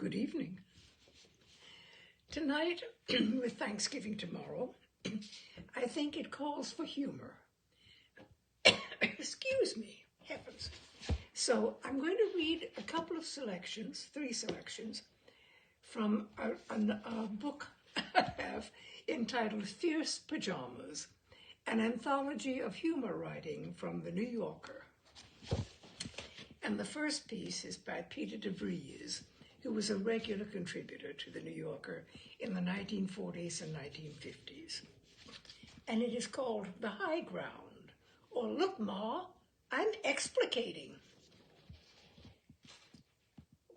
Good evening. Tonight, with Thanksgiving tomorrow, I think it calls for humor. Excuse me, heavens. So I'm going to read a couple of selections, 3 selections, from a book I have entitled Fierce Pajamas, an Anthology of Humor Writing from the New Yorker. And the first piece is by DeVries, who was a regular contributor to the New Yorker in the 1940s and 1950s. And it is called The High Ground, or Look, Ma, I'm explicating.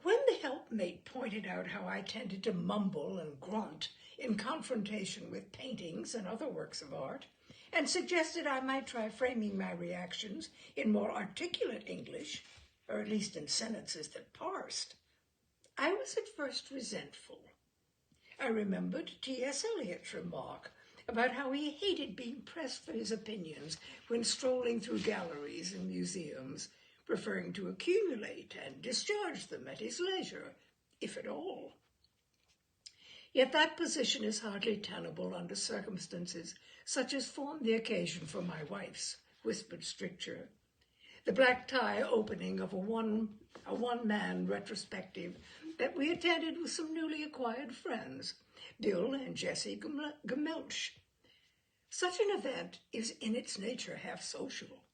When the helpmate pointed out how I tended to mumble and grunt in confrontation with paintings and other works of art, and suggested I might try framing my reactions in more articulate English, or at least in sentences that parsed, I was at first resentful. I remembered T.S. Eliot's remark about how he hated being pressed for his opinions when strolling through galleries and museums, preferring to accumulate and discharge them at his leisure, if at all. Yet that position is hardly tenable under circumstances such as formed the occasion for my wife's whispered stricture. The black tie opening of a one-man retrospective that we attended with some newly acquired friends, Bill and Jessie Gemelch. Such an event is in its nature half social,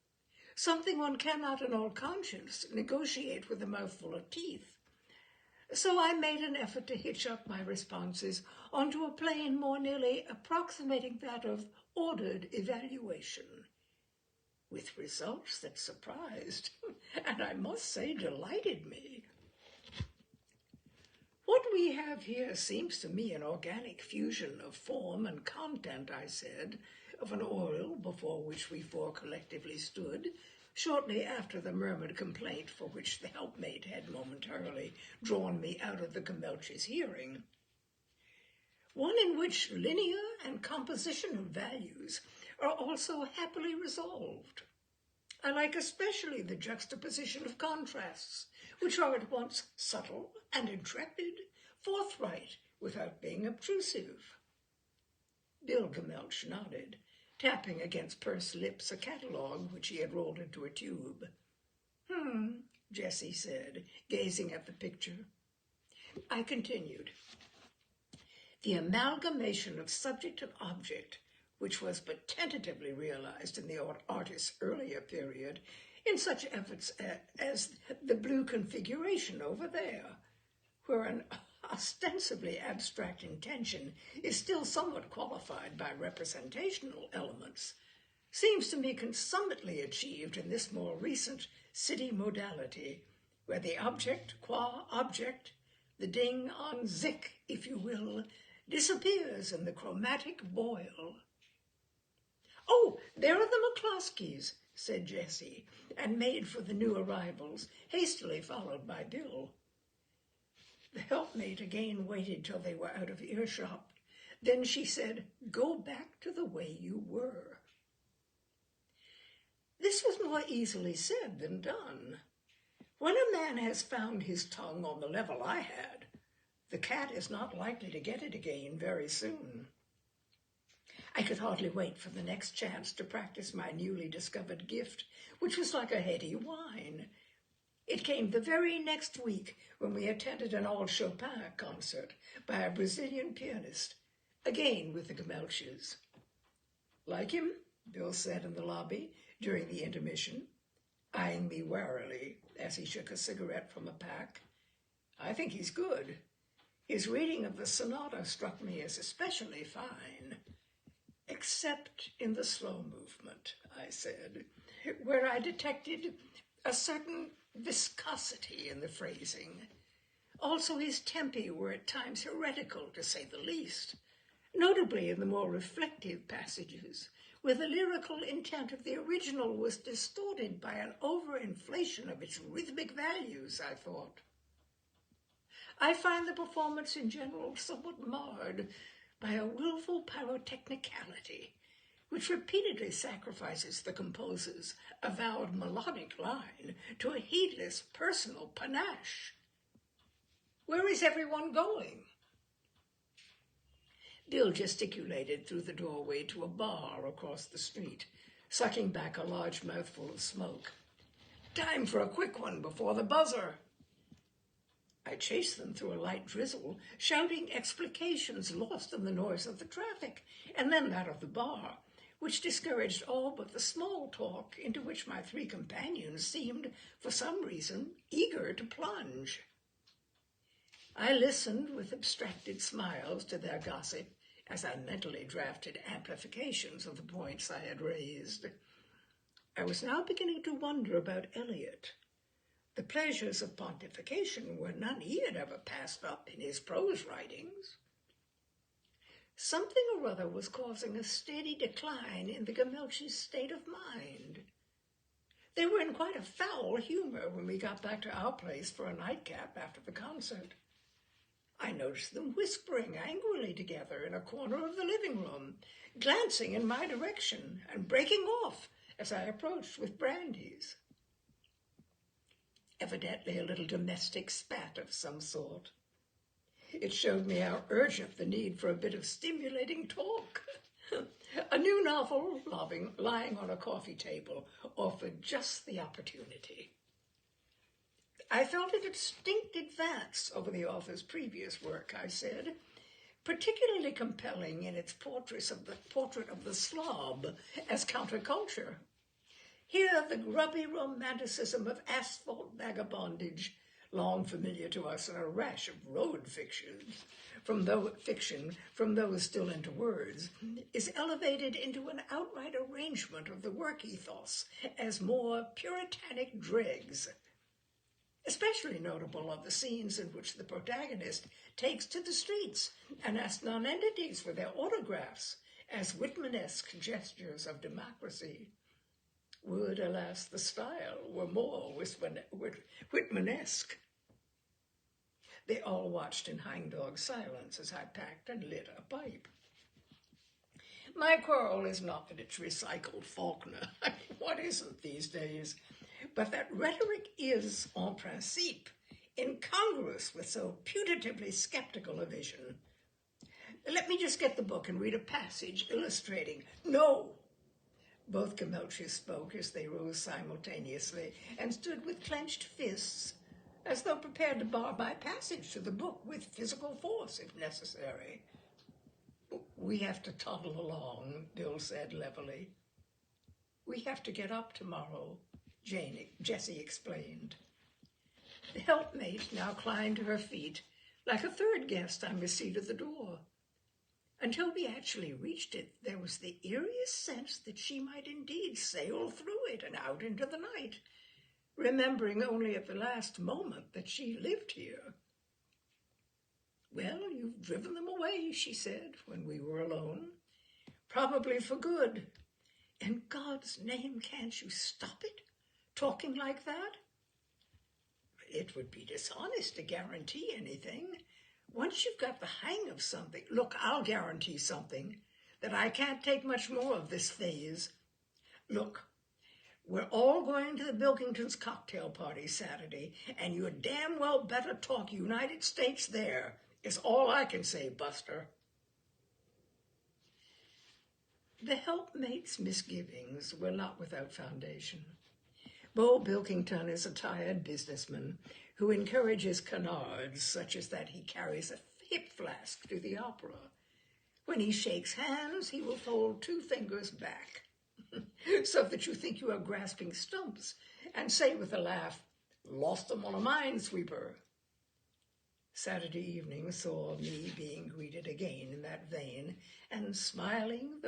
something one cannot in all conscience negotiate with a mouthful of teeth. So I made an effort to hitch up my responses onto a plane more nearly approximating that of ordered evaluation, with results that surprised, and I must say delighted me. What we have here seems to me an organic fusion of form and content, I said, of an oil before which we 4 collectively stood, shortly after the murmured complaint for which the helpmate had momentarily drawn me out of the Gemelch's hearing. One in which linear and compositional values are also happily resolved. I like especially the juxtaposition of contrasts, which are at once subtle and intrepid, forthright without being obtrusive. Bill Gemelch nodded, tapping against pursed lips a catalogue which he had rolled into a tube. Jessie said, gazing at the picture. I continued. The amalgamation of subject and object, which was but tentatively realized in the artist's earlier period, in such efforts as the blue configuration over there, where an ostensibly abstract intention is still somewhat qualified by representational elements, seems to me consummately achieved in this more recent city modality, where the object qua object, the ding on zik, if you will, disappears in the chromatic boil. Oh, there are the McCloskeys, said Jessie, and made for the new arrivals, hastily followed by Bill. The helpmate again waited till they were out of earshot. Then she said, Go back to the way you were. This was more easily said than done. When a man has found his tongue on the level I had, the cat is not likely to get it again very soon. I could hardly wait for the next chance to practice my newly discovered gift, which was like a heady wine. It came the very next week when we attended an old Chopin concert by a Brazilian pianist, again with the Gemelches. Like him? Bill said in the lobby during the intermission, eyeing me warily as he shook a cigarette from a pack. I think he's good. His reading of the sonata struck me as especially fine. Except in the slow movement, I said, where I detected a certain viscosity in the phrasing. Also his tempi were at times heretical, to say the least, notably in the more reflective passages, where the lyrical intent of the original was distorted by an overinflation of its rhythmic values, I thought. I find the performance in general somewhat marred by a willful pyrotechnicality, which repeatedly sacrifices the composer's avowed melodic line to a heedless personal panache. Where is everyone going? Bill gesticulated through the doorway to a bar across the street, sucking back a large mouthful of smoke. Time for a quick one before the buzzer. I chased them through a light drizzle, shouting explications lost in the noise of the traffic, and then that of the bar, which discouraged all but the small talk into which my three companions seemed, for some reason, eager to plunge. I listened with abstracted smiles to their gossip as I mentally drafted amplifications of the points I had raised. I was now beginning to wonder about Eliot. The pleasures of pontification were none he had ever passed up in his prose writings. Something or other was causing a steady decline in the Gamelchis' state of mind. They were in quite a foul humor when we got back to our place for a nightcap after the concert. I noticed them whispering angrily together in a corner of the living room, glancing in my direction and breaking off as I approached with brandies. Evidently a little domestic spat of some sort. It showed me how urgent the need for a bit of stimulating talk. A new novel lying on a coffee table offered just the opportunity. I felt a distinct advance over the author's previous work, I said, particularly compelling in its portrait of the slob as counterculture. Here, the grubby romanticism of asphalt vagabondage, long familiar to us in a rash of road fiction from those still into words, is elevated into an outright arrangement of the work ethos as more puritanic dregs. Especially notable are the scenes in which the protagonist takes to the streets and asks nonentities for their autographs as Whitmanesque gestures of democracy. Would, alas, the style were more Whitmanesque. They all watched in hangdog silence as I packed and lit a pipe. My quarrel is not that it's recycled Faulkner. What isn't these days? But that rhetoric is, en principe, incongruous with so putatively skeptical a vision. Let me just get the book and read a passage illustrating. No! Both Gamelchis spoke as they rose simultaneously and stood with clenched fists, as though prepared to bar my passage to the book with physical force if necessary. We have to toddle along, Bill said levelly. We have to get up tomorrow, Jessie explained. The helpmate now climbed to her feet, like a third guest on receipt of the door. Until we actually reached it, there was the eeriest sense that she might indeed sail through it and out into the night, remembering only at the last moment that she lived here. Well, you've driven them away, she said when we were alone. Probably for good. In God's name, can't you stop it? Talking like that? It would be dishonest to guarantee anything. Once you've got the hang of something, look, I'll guarantee something, that I can't take much more of this phase. Look, we're all going to the Bilkingtons' cocktail party Saturday, and you damn well better talk United States there, is all I can say, Buster. The helpmate's misgivings were not without foundation. Beau Bilkington is a tired businessman who encourages canards such as that he carries a hip flask to the opera. When he shakes hands, he will fold 2 fingers back, so that you think you are grasping stumps, and say with a laugh, "Lost them on a minesweeper." Saturday evening saw me being greeted again in that vein, and smiling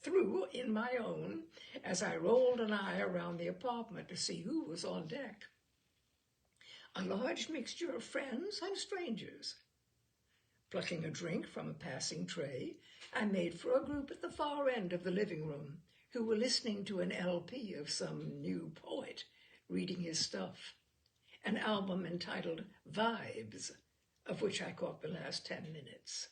through in my own as I rolled an eye around the apartment to see who was on deck. A large mixture of friends and strangers. Plucking a drink from a passing tray, I made for a group at the far end of the living room who were listening to an LP of some new poet reading his stuff, an album entitled Vibes, of which I caught the last 10 minutes.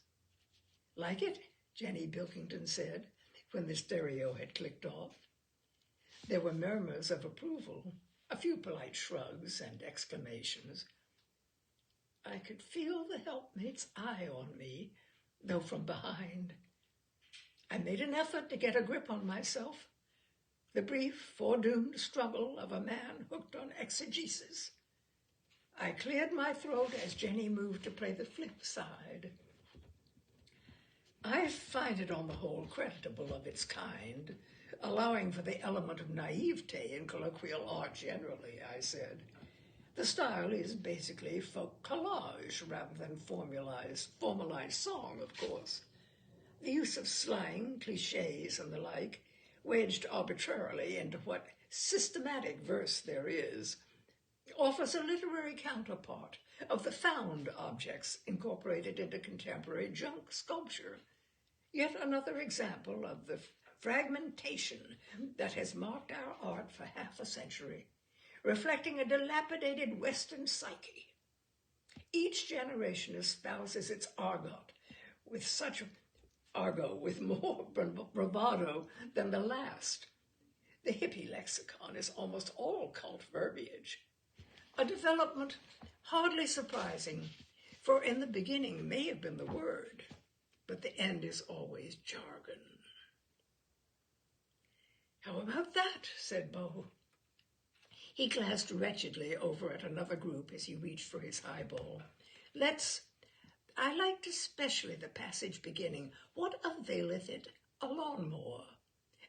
Like it? Jenny Bilkington said when the stereo had clicked off. There were murmurs of approval, a few polite shrugs and exclamations. I could feel the helpmate's eye on me, though from behind. I made an effort to get a grip on myself, the brief, foredoomed struggle of a man hooked on exegesis. I cleared my throat as Jenny moved to play the flip side. I find it on the whole creditable of its kind, allowing for the element of naivete in colloquial art generally, I said. The style is basically folk collage rather than formalized song, of course. The use of slang, cliches, and the like, wedged arbitrarily into what systematic verse there is, offers a literary counterpart of the found objects incorporated into contemporary junk sculpture. Yet another example of the fragmentation that has marked our art for half a century, reflecting a dilapidated Western psyche. Each generation espouses its argot with more bravado than the last. The hippie lexicon is almost all cult verbiage, a development hardly surprising, for in the beginning may have been the word, but the end is always jargon. How about that? Said Beau. He glanced wretchedly over at another group as he reached for his highball. I liked especially the passage beginning, "What availeth it, a lawnmower?"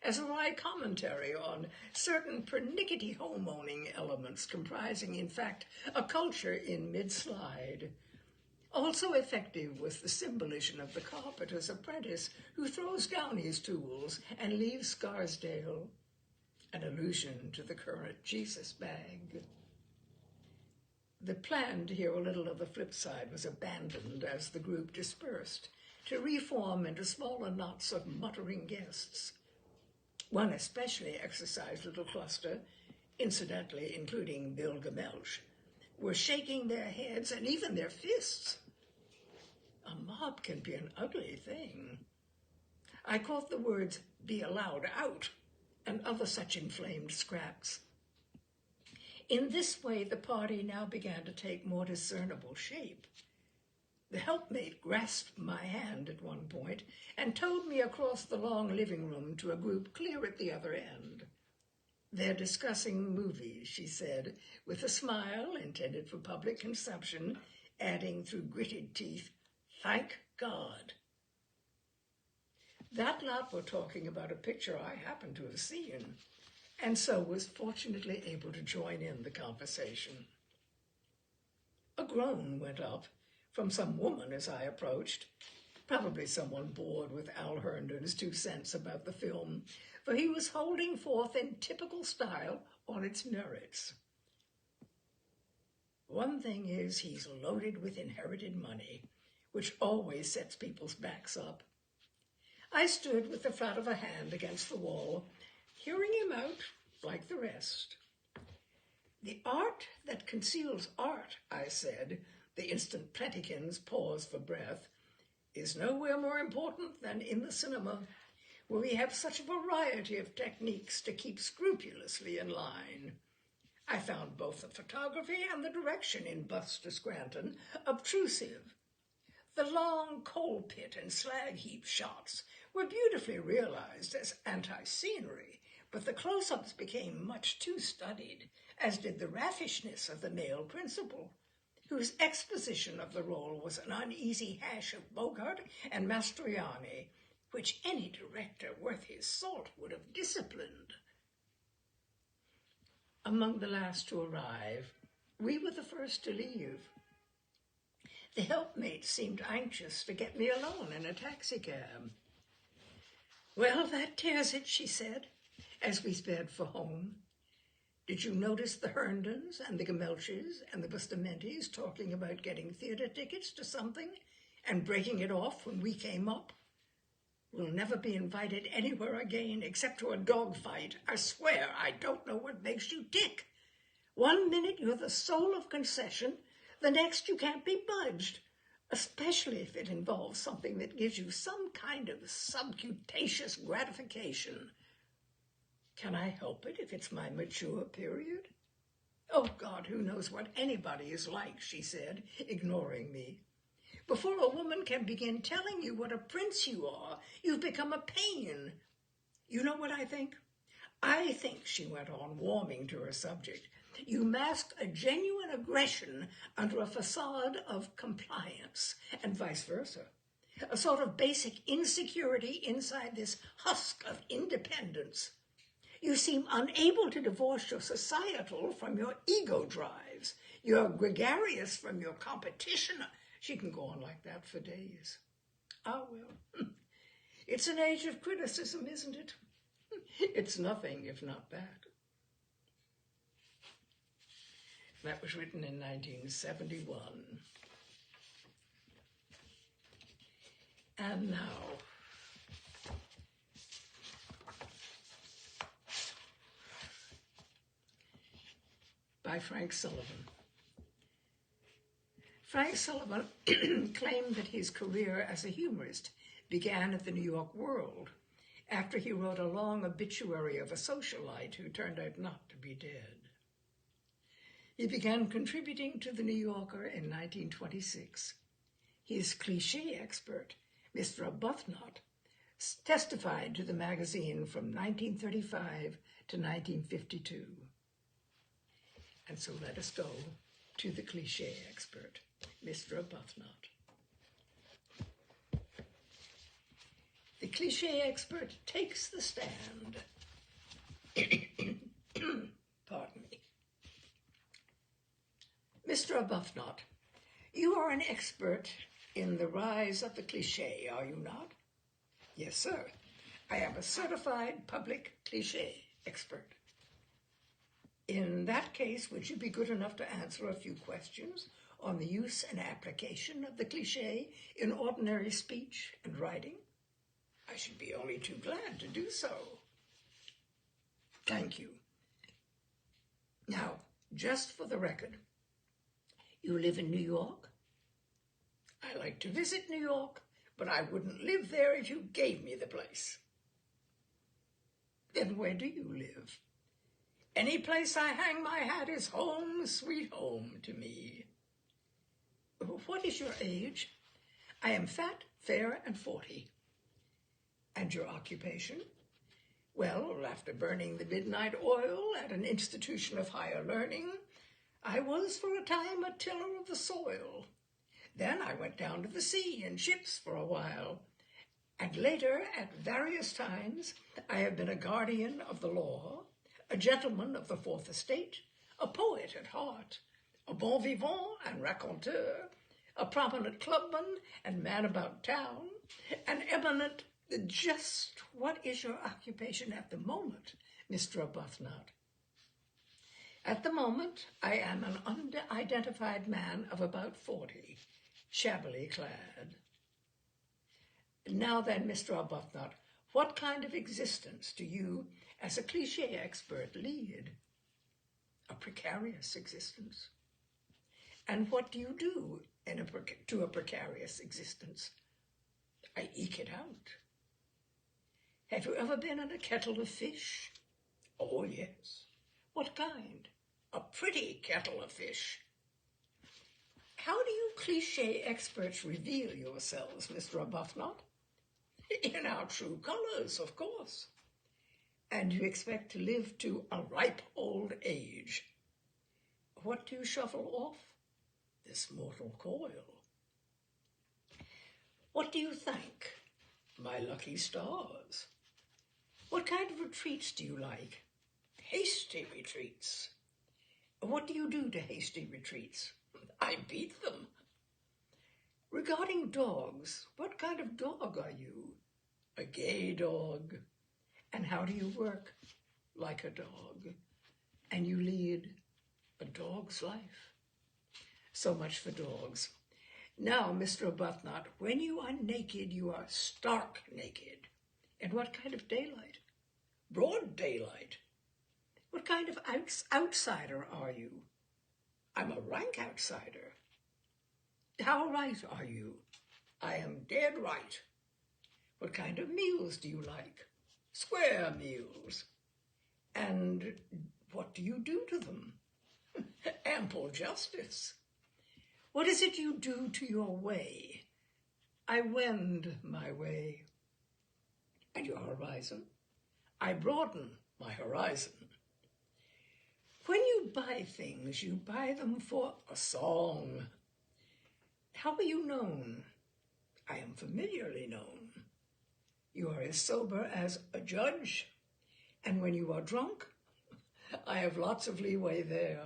as a wry commentary on certain pernickety home-owning elements comprising, in fact, a culture in mid-slide. Also effective was the symbolism of the carpenter's apprentice who throws down his tools and leaves Scarsdale, an allusion to the current Jesus bag. The plan to hear a little of the flip side was abandoned as the group dispersed, to reform into smaller knots of muttering guests. One especially exercised little cluster, incidentally including Bill Gamelch, were shaking their heads and even their fists. A mob can be an ugly thing. I caught the words, "be allowed out," and other such inflamed scraps. In this way, the party now began to take more discernible shape. The helpmate grasped my hand at one point and towed me across the long living room to a group clear at the other end. "They're discussing movies," she said, with a smile intended for public consumption, adding through gritted teeth, "Thank God." That lot were talking about a picture I happened to have seen, and so was fortunately able to join in the conversation. A groan went up from some woman as I approached, probably someone bored with Al Herndon's 2 cents about the film, for he was holding forth in typical style on its merits. One thing is, he's loaded with inherited money, which always sets people's backs up. I stood with the flat of a hand against the wall, hearing him out like the rest. "The art that conceals art," I said, the instant Plentikins paused for breath, "is nowhere more important than in the cinema, where we have such a variety of techniques to keep scrupulously in line. I found both the photography and the direction in Buster Scranton obtrusive. The long coal pit and slag heap shots were beautifully realized as anti-scenery, but the close-ups became much too studied, as did the raffishness of the male principal, whose exposition of the role was an uneasy hash of Bogart and Mastroianni, which any director worth his salt would have disciplined." Among the last to arrive, we were the first to leave. The helpmate seemed anxious to get me alone in a taxicab. "Well, that tears it," she said, as we sped for home. "Did you notice the Herndons and the Gamelches and the Bustamentis talking about getting theater tickets to something and breaking it off when we came up? We'll never be invited anywhere again except to a dogfight. I swear I don't know what makes you tick. One minute you're the soul of concession, the next you can't be budged, especially if it involves something that gives you some kind of subcutaneous gratification. Can I help it if it's my mature period?" Oh, God, who knows what anybody is like, she said, ignoring me. Before a woman can begin telling you what a prince you are, you've become a pain. You know what I think? I think, she went on, warming to her subject, you masked a genuine aggression under a facade of compliance, and vice versa. A sort of basic insecurity inside this husk of independence. You seem unable to divorce your societal from your ego drives. You're gregarious from your competition. She can go on like that for days. Ah, well, it's an age of criticism, isn't it? It's nothing if not that. That was written in 1971. And now, by Frank Sullivan. Frank Sullivan claimed that his career as a humorist began at the New York World after he wrote a long obituary of a socialite who turned out not to be dead. He began contributing to the New Yorker in 1926. His cliché expert, Mr. Arbuthnot, testified to the magazine from 1935 to 1952. And so let us go to the cliché expert, Mr. Arbuthnot. The cliché expert takes the stand. Pardon me. Mr. Arbuthnot, you are an expert in the rise of the cliché, are you not? Yes, sir. I am a certified public cliché expert. In that case, would you be good enough to answer a few questions on the use and application of the cliché in ordinary speech and writing? I should be only too glad to do so. Thank you. Now, just for the record, you live in New York? I like to visit New York, but I wouldn't live there if you gave me the place. Then where do you live? Any place I hang my hat is home, sweet home to me. What is your age? I am fat, fair, and 40. And your occupation? Well, after burning the midnight oil at an institution of higher learning, I was for a time a tiller of the soil. Then I went down to the sea in ships for a while. And later, at various times, I have been a guardian of the law, a gentleman of the Fourth Estate, a poet at heart, a bon vivant and raconteur, a prominent clubman and man about town, an eminent... Just what is your occupation at the moment, Mr. Arbuthnot? At the moment, I am an unidentified man of about 40, shabbily clad. Now then, Mr. Arbuthnot, what kind of existence do you, as a cliché expert, lead? A precarious existence. And what do you do to a precarious existence? I eke it out. Have you ever been in a kettle of fish? Oh, yes. What kind? A pretty kettle of fish. How do you cliché experts reveal yourselves, Mr. Arbuthnot? In our true colors, of course. And you expect to live to a ripe old age. What do you shuffle off? This mortal coil. What do you think? My lucky stars. What kind of retreats do you like? Hasty retreats. What do you do to hasty retreats? I beat them. Regarding dogs, what kind of dog are you? A gay dog. And how do you work? Like a dog. And you lead a dog's life. So much for dogs. Now, Mr. Arbuthnot, when you are naked, you are stark naked. In what kind of daylight? Broad daylight. What kind of outsider are you? I'm a rank outsider. How right are you? I am dead right. What kind of meals do you like? Square meals. And what do you do to them? Ample justice. What is it you do to your way? I wend my way. And your horizon? I broaden my horizon. When you buy things, you buy them for a song. How are you known? I am familiarly known. You are as sober as a judge, and when you are drunk, I have lots of leeway there.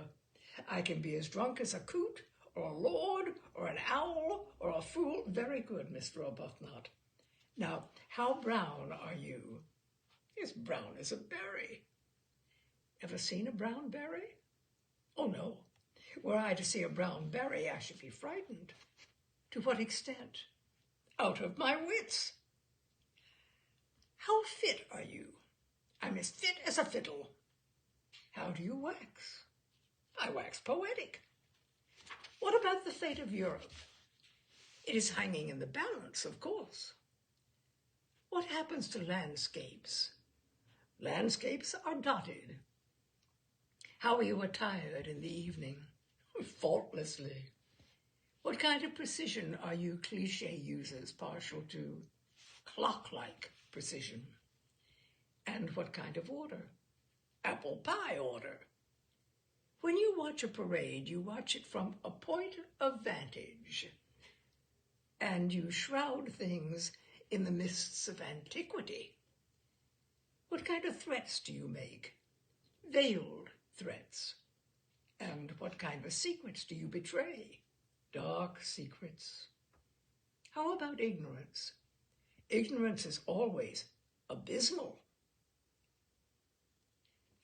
I can be as drunk as a coot, or a lord, or an owl, or a fool. Very good, Mr. Arbuthnot. Now, how brown are you? As brown as a berry. Ever seen a brown berry? Oh, no. Were I to see a brown berry, I should be frightened. To what extent? Out of my wits. How fit are you? I'm as fit as a fiddle. How do you wax? I wax poetic. What about the fate of Europe? It is hanging in the balance, of course. What happens to landscapes? Landscapes are dotted. How are you attired in the evening? Faultlessly. What kind of precision are you Cliche users partial to? Clock-like precision. And what kind of order? Apple pie order. When you watch a parade, you watch it from a point of vantage, and you shroud things in the mists of antiquity. What kind of threats do you make? Veiled threats. And what kind of secrets do you betray? Dark secrets. How about ignorance? Ignorance is always abysmal.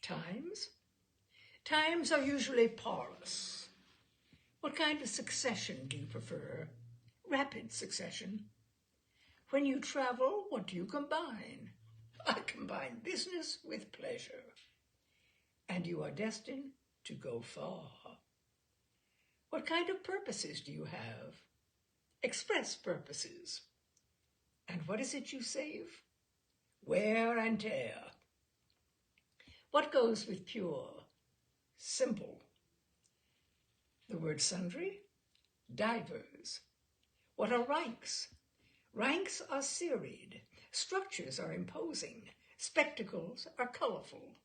Times? Times are usually parlous. What kind of succession do you prefer? Rapid succession. When you travel, what do you combine? I combine business with pleasure. And you are destined to go far. What kind of purposes do you have? Express purposes. And what is it you save? Wear and tear. What goes with pure? Simple. The word sundry? Divers. What are ranks? Ranks are serried. Structures are imposing. Spectacles are colorful.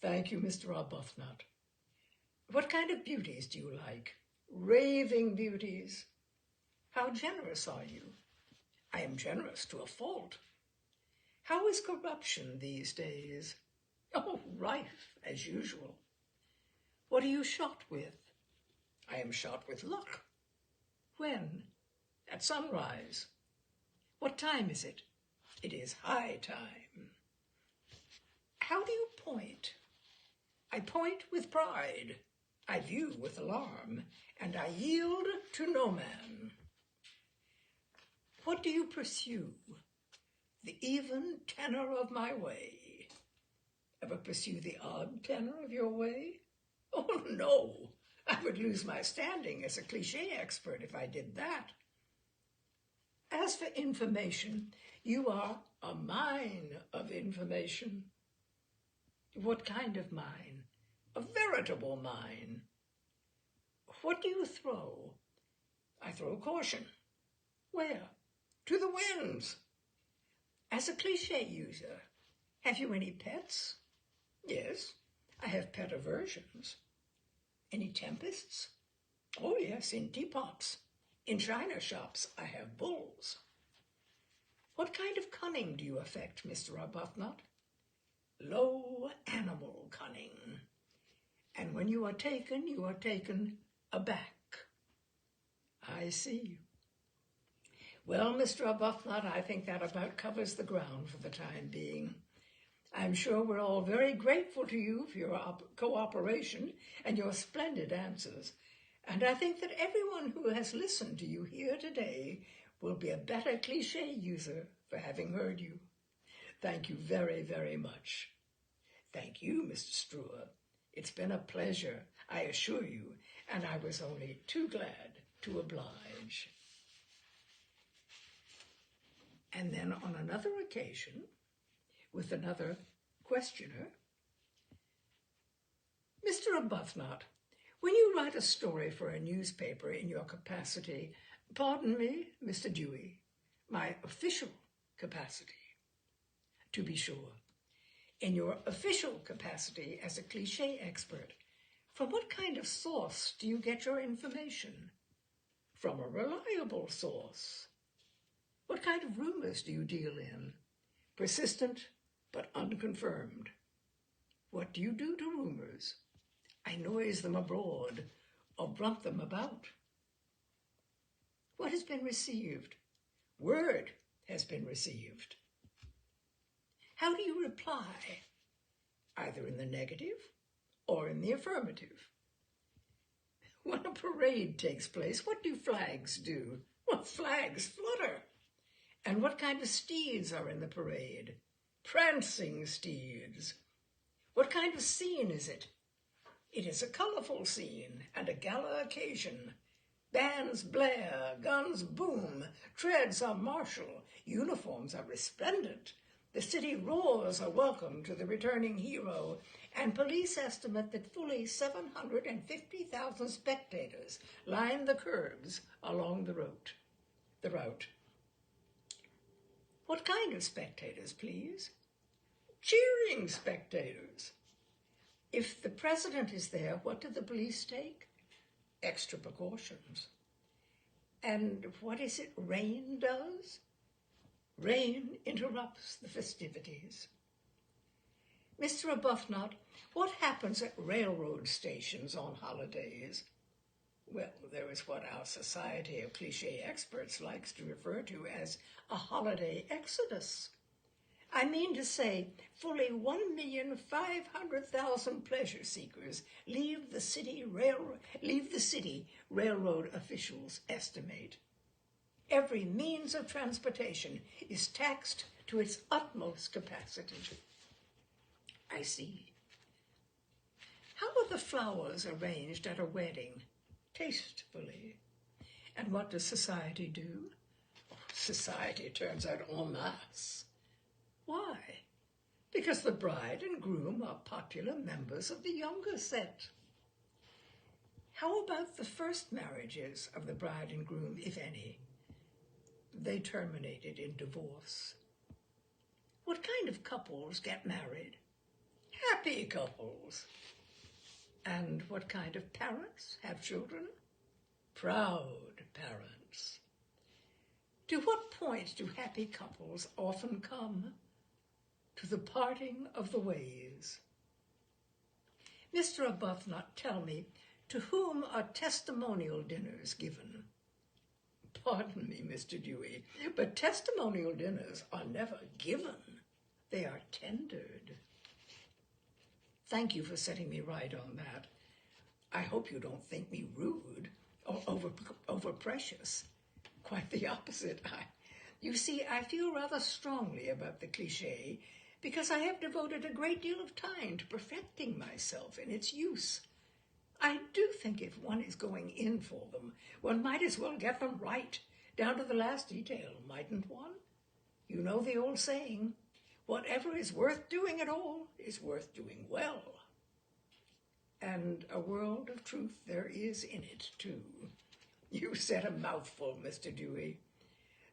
Thank you, Mr. Arbuthnot. What kind of beauties do you like? Raving beauties. How generous are you? I am generous to a fault. How is corruption these days? Oh, rife as usual. What are you shot with? I am shot with luck. When? At sunrise. What time is it? It is high time. How do you point? I point with pride. I view with alarm, and I yield to no man. What do you pursue? The even tenor of my way. Ever pursue the odd tenor of your way? Oh, no. I would lose my standing as a cliché expert if I did that. As for information, you are a mine of information. What kind of mine? A veritable mine. What do you throw? I throw caution. Where? To the winds. As a cliché user, have you any pets? Yes, I have pet aversions. Any tempests? Oh yes, in teapots. In china shops, I have bulls. What kind of cunning do you affect, Mr. Arbuthnot? Low animal cunning. And when you are taken aback. I see. Well, Mr. Arbuthnot, I think that about covers the ground for the time being. I'm sure we're all very grateful to you for your cooperation and your splendid answers. And I think that everyone who has listened to you here today will be a better cliché user for having heard you. Thank you very, very much. Thank you, Mr. Struer. It's been a pleasure, I assure you, and I was only too glad to oblige. And then on another occasion, with another questioner, Mr. Arbuthnot, When you write a story for a newspaper in your capacity, pardon me, Mr. Dewey, my official capacity, to be sure, in your official capacity as a cliché expert, from what kind of source do you get your information? From a reliable source. What kind of rumors do you deal in? Persistent but unconfirmed. What do you do to rumors? I noise them abroad or brunt them about. What has been received? Word has been received. How do you reply? Either in the negative or in the affirmative. When a parade takes place, what do flags do? Well, flags flutter. And what kind of steeds are in the parade? Prancing steeds. What kind of scene is it? It is a colorful scene and a gala occasion. Bands blare, guns boom, treads are martial, uniforms are resplendent. The city roars a welcome to the returning hero, and police estimate that fully 750,000 spectators line the curbs along the route. What kind of spectators, please? Cheering spectators. If the president is there, what do the police take? Extra precautions. And what is it rain does? Rain interrupts the festivities. Mr. Arbuthnot, what happens at railroad stations on holidays? Well, there is what our Society of Cliché Experts likes to refer to as a holiday exodus. I mean to say, fully 1,500,000 pleasure seekers leave the city, railroad officials estimate. Every means of transportation is taxed to its utmost capacity. I see. How are the flowers arranged at a wedding? Tastefully. And what does society do? Society turns out en masse. Why? Because the bride and groom are popular members of the younger set. How about the first marriages of the bride and groom, if any? They terminated in divorce. What kind of couples get married? Happy couples. And what kind of parents have children? Proud parents. To what point do happy couples often come? To the parting of the ways. Mr. Arbuthnot, tell me, to whom are testimonial dinners given? Pardon me, Mr. Dewey, but testimonial dinners are never given. They are tendered. Thank you for setting me right on that. I hope you don't think me rude or over-precious. Quite the opposite. You see, I feel rather strongly about the cliché because I have devoted a great deal of time to perfecting myself in its use. I do think if one is going in for them, one might as well get them right, down to the last detail, mightn't one? You know the old saying, whatever is worth doing at all is worth doing well. And a world of truth there is in it, too. You said a mouthful, Mr. Dewey.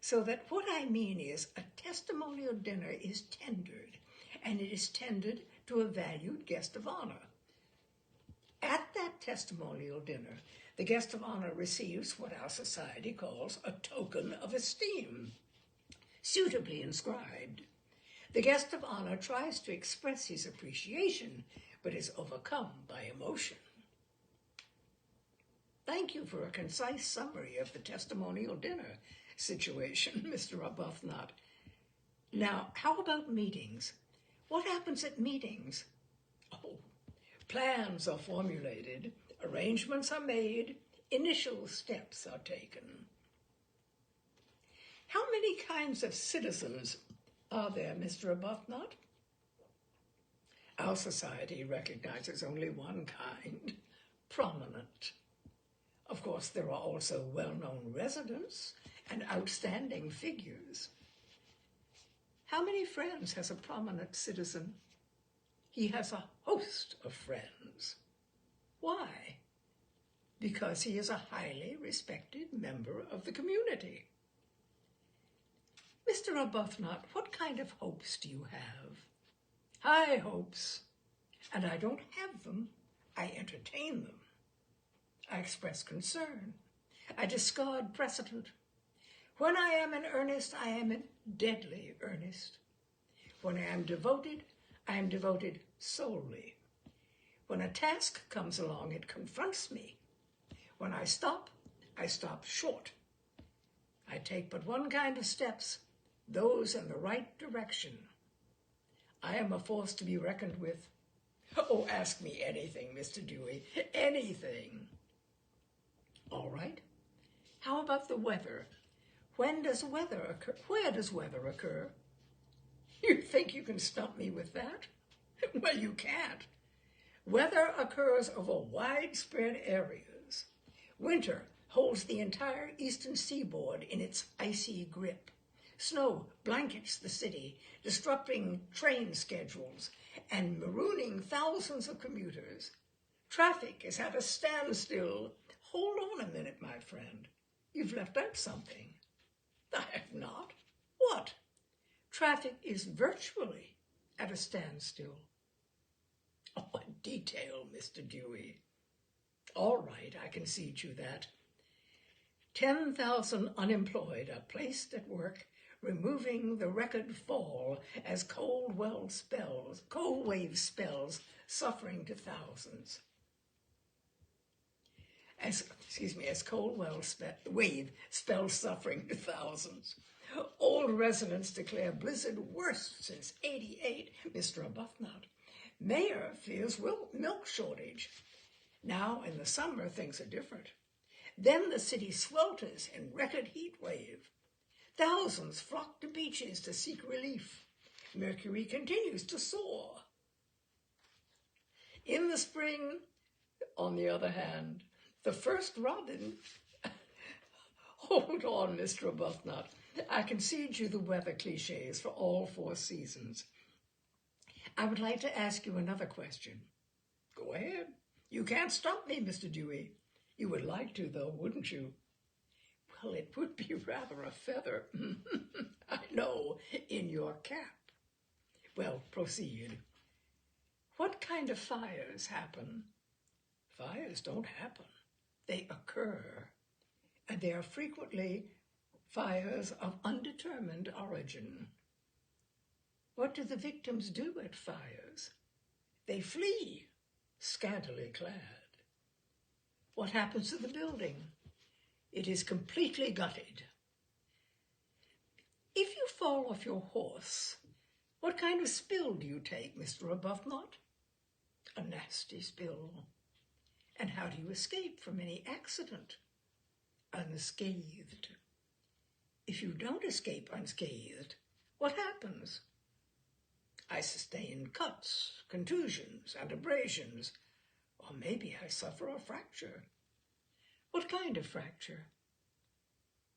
So that what I mean is a testimonial dinner is tendered, and it is tendered to a valued guest of honor. At that testimonial dinner, the guest of honor receives what our society calls a token of esteem, suitably inscribed. The guest of honor tries to express his appreciation, but is overcome by emotion. Thank you for a concise summary of the testimonial dinner situation, Mr. Arbuthnot. Now, how about meetings? What happens at meetings? Oh, plans are formulated, arrangements are made, initial steps are taken. How many kinds of citizens are there, Mr. Arbuthnot? Our society recognizes only one kind, prominent. Of course, there are also well-known residents and outstanding figures. How many friends has a prominent citizen? He has a host of friends. Why? because he is a highly respected member of the community. Mr. Arbuthnot, what kind of hopes do you have? High hopes. And I don't have them. I entertain them. I express concern. I discard precedent. When I am in earnest, I am in deadly earnest. When I am devoted solely. When a task comes along, it confronts me. When I stop short. I take but one kind of steps, those in the right direction. I am a force to be reckoned with. Oh, ask me anything, Mr. Dewey, anything. All right. How about the weather? When does weather occur? Where does weather occur? You think you can stump me with that? Well, you can't. Weather occurs over widespread areas. Winter holds the entire eastern seaboard in its icy grip. Snow blankets the city, disrupting train schedules and marooning thousands of commuters. Traffic is at a standstill. Hold on a minute, my friend. You've left out something. I have not. What? Traffic is virtually at a standstill. Oh, a detail, Mr. Dewey. All right, I concede you that. 10,000 unemployed are placed at work removing the record fall as cold wave spells suffering to thousands. As cold wave spells suffering to thousands. Old residents declare blizzard worst since '88, Mr. Arbuthnot. Mayor fears milk shortage. Now in the summer, things are different. Then the city swelters in record heat wave. Thousands flock to beaches to seek relief. Mercury continues to soar. In the spring, on the other hand, the first robin... Hold on, Mr. Arbuthnot. I concede you the weather cliches for all 4 seasons. I would like to ask you another question. Go ahead. You can't stop me, Mr. Dewey. You would like to, though, wouldn't you? Well, it would be rather a feather, I know, in your cap. Well, proceed. What kind of fires happen? Fires don't happen. They occur. And they are frequently fires of undetermined origin. What do the victims do at fires? They flee, scantily clad. What happens to the building? It is completely gutted. If you fall off your horse, what kind of spill do you take, Mr. Arbuthnot? A nasty spill. And how do you escape from any accident? Unscathed. If you don't escape unscathed, what happens? I sustain cuts, contusions, and abrasions, or maybe I suffer a fracture. What kind of fracture?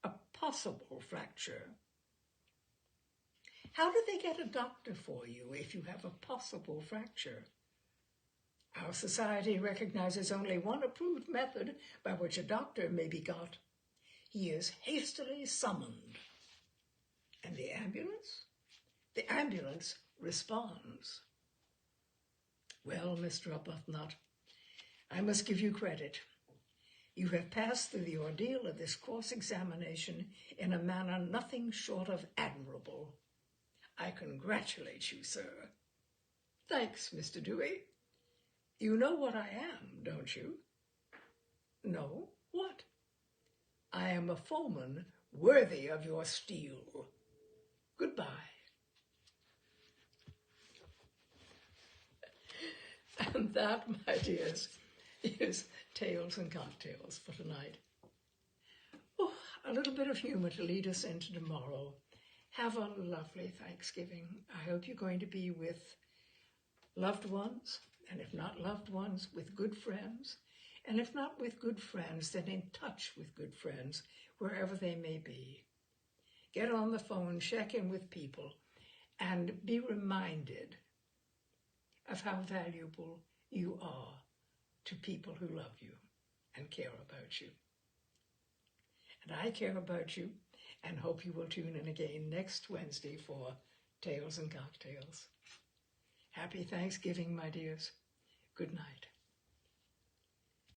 A possible fracture. How do they get a doctor for you if you have a possible fracture? Our society recognizes only one approved method by which a doctor may be got. He is hastily summoned. And the ambulance? The ambulance responds. Well, Mr. Arbuthnot, I must give you credit. You have passed through the ordeal of this course examination in a manner nothing short of admirable. I congratulate you, sir. Thanks, Mr. Dewey. You know what I am, don't you? No, what? I am a foeman worthy of your steel. Goodbye. And that, my dears, is Tales and Cocktails for tonight. Oh, a little bit of humor to lead us into tomorrow. Have a lovely Thanksgiving. I hope you're going to be with loved ones, and if not loved ones, with good friends. And if not with good friends, then in touch with good friends, wherever they may be. Get on the phone, check in with people, and be reminded of how valuable you are to people who love you. and care about you. And I care about you and hope you will tune in again next Wednesday for Tales and Cocktails. Happy Thanksgiving, my dears. Good night.